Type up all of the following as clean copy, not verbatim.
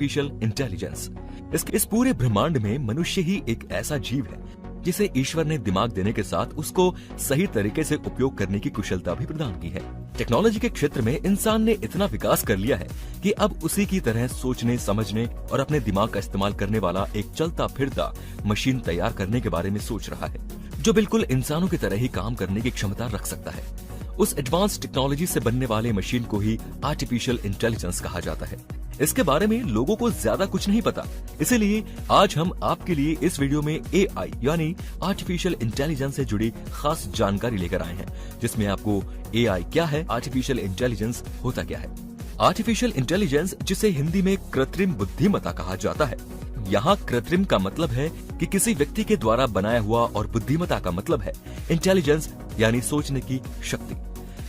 Artificial intelligence. इस पूरे ब्रह्मांड में मनुष्य ही एक ऐसा जीव है जिसे ईश्वर ने दिमाग देने के साथ उसको सही तरीके से उपयोग करने की कुशलता भी प्रदान की है। टेक्नोलॉजी के क्षेत्र में इंसान ने इतना विकास कर लिया है कि अब उसी की तरह सोचने, समझने और अपने दिमाग का इस्तेमाल करने वाला एक चलता फिरता मशीन तैयार करने के बारे में सोच रहा है, जो बिल्कुल इंसानों की तरह ही काम करने की क्षमता रख सकता है। उस एडवांस टेक्नोलॉजी से बनने वाले मशीन को ही आर्टिफिशियल इंटेलिजेंस कहा जाता है। इसके बारे में लोगों को ज्यादा कुछ नहीं पता, इसीलिए आज हम आपके लिए इस वीडियो में एआई यानी आर्टिफिशियल इंटेलिजेंस से जुड़ी खास जानकारी लेकर आए हैं, जिसमें आपको एआई क्या है, आर्टिफिशियल इंटेलिजेंस होता क्या है। आर्टिफिशियल इंटेलिजेंस, जिसे हिंदी में कृत्रिम बुद्धिमत्ता कहा जाता है, यहाँ कृत्रिम का मतलब है कि किसी व्यक्ति के द्वारा बनाया हुआ और बुद्धिमत्ता का मतलब है इंटेलिजेंस यानी सोचने की शक्ति।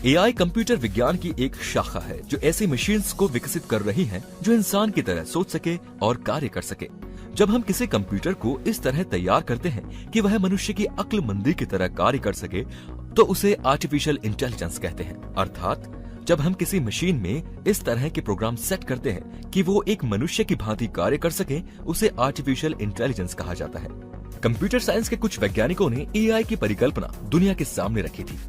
एआई कंप्यूटर विज्ञान की एक शाखा है जो ऐसी मशीन्स को विकसित कर रही है जो इंसान की तरह सोच सके और कार्य कर सके। जब हम किसी कंप्यूटर को इस तरह तैयार करते हैं कि वह मनुष्य की अक्लमंदी की तरह कार्य कर सके, तो उसे आर्टिफिशियल इंटेलिजेंस कहते हैं। अर्थात जब हम किसी मशीन में इस तरह के प्रोग्राम सेट करते हैं कि वो एक मनुष्य की भांति कार्य कर सके, उसे आर्टिफिशियल इंटेलिजेंस कहा जाता है। कंप्यूटर साइंस के कुछ वैज्ञानिकों ने एआई की परिकल्पना दुनिया के सामने रखी थी,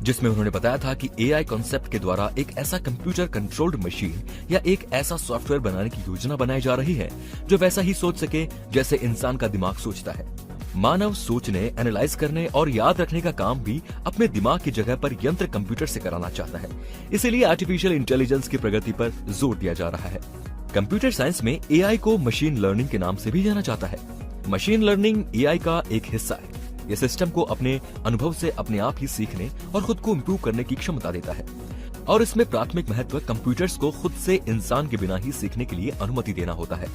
जिसमें उन्होंने बताया था कि एआई कॉन्सेप्ट के द्वारा एक ऐसा कंप्यूटर कंट्रोल्ड मशीन या एक ऐसा सॉफ्टवेयर बनाने की योजना बनाई जा रही है जो वैसा ही सोच सके जैसे इंसान का दिमाग सोचता है। मानव सोचने, एनालाइज करने और याद रखने का काम भी अपने दिमाग की जगह पर यंत्र कंप्यूटर से कराना चाहता है। इसीलिए आर्टिफिशियल इंटेलिजेंस की प्रगति पर जोर दिया जा रहा है। कंप्यूटर साइंस में एआई को मशीन लर्निंग के नाम से भी जाना जाता है। मशीन लर्निंग एआई का एक हिस्सा है। ये सिस्टम को अपने अनुभव से अपने आप ही सीखने और खुद को इम्प्रूव करने की क्षमता देता है, और इसमें प्राथमिक महत्व कंप्यूटर्स को खुद से इंसान के बिना ही सीखने के लिए अनुमति देना होता है।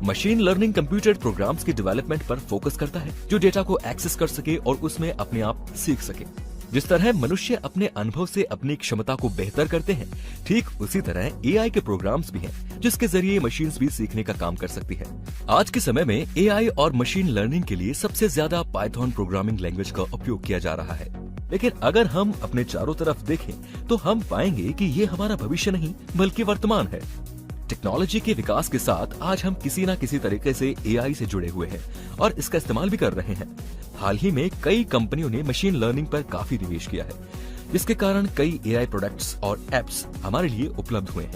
मशीन लर्निंग कंप्यूटर प्रोग्राम्स की डेवलपमेंट पर फोकस करता है जो डेटा को एक्सेस कर सके और उसमें अपने आप सीख सके। जिस तरह मनुष्य अपने अनुभव से अपनी क्षमता को बेहतर करते हैं, ठीक उसी तरह एआई के प्रोग्राम्स भी हैं जिसके जरिए मशीन्स भी सीखने का काम कर सकती है। आज के समय में एआई और मशीन लर्निंग के लिए सबसे ज्यादा पाइथन प्रोग्रामिंग लैंग्वेज का उपयोग किया जा रहा है। लेकिन अगर हम अपने चारों तरफ देखें तो हम पाएंगे कि ये हमारा भविष्य नहीं बल्कि वर्तमान है। टेक्नोलॉजी के विकास के साथ आज हम किसी न किसी तरीके से एआई से जुड़े हुए हैं और इसका इस्तेमाल भी कर रहे हैं। हाल ही में कई कंपनियों ने मशीन लर्निंग पर काफी निवेश किया है, जिसके कारण कई एआई प्रोडक्ट्स और एप्स हमारे लिए उपलब्ध हुए हैं।